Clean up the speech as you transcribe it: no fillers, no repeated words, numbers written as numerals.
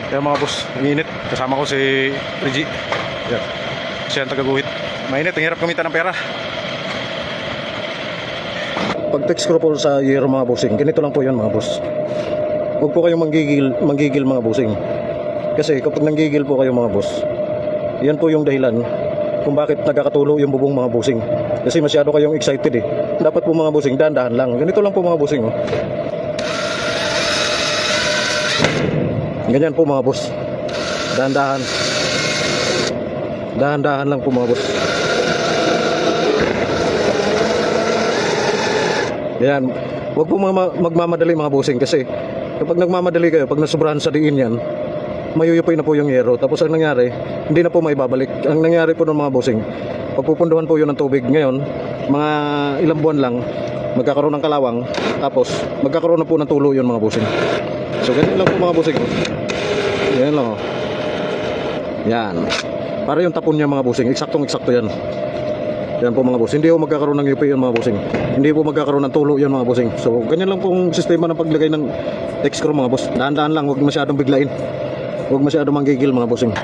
Kaya mga boss, init. Kasama ko si Reggie. Yan. Siya ang taga-guhit. Mainit, ang hirap kumita ng pera. Pag text ko po sa year mga bossing, ganito lang po yun mga boss. Huwag po kayong manggigil mga bossing. Kasi kapag nanggigil po kayo mga boss, yan po yung dahilan kung bakit nagkakatulo yung bubong mga bossing. Kasi masyado kayong excited eh. Dapat po mga bossing, dahan-dahan lang. Ganito lang po mga bossing. Oh. Ganyan po mga boss. Dahan-dahan. Dahan-dahan lang po mga boss. Yan. Huwag po magmamadali mga bossing kasi kapag nagmamadali kayo, pag nasubrahan sa diin yan, mayuyupoy na po yung yero. Tapos ang nangyari, hindi na po may babalik. Ang nangyari po ng mga bossing, pagpupunduhan po yun ng tubig ngayon, mga ilang buwan lang, magkakaroon ng kalawang, tapos magkakaroon na po ng tulo yun mga bossing. So ganyan lang po mga bossing. Yan lang oh. Yan. Para yung tapon niya mga bossing, eksaktong-eksakto yan. Yan po mga boss. Hindi po magkakaroon ng UP yan mga bossing. Hindi po magkakaroon ng tulo yan mga bossing. So ganyan lang pong sistema ng paglagay ng text screw mga boss. Dahan-dahan lang, huwag masyadong biglain. Huwag masyadong manggigil mga bossing.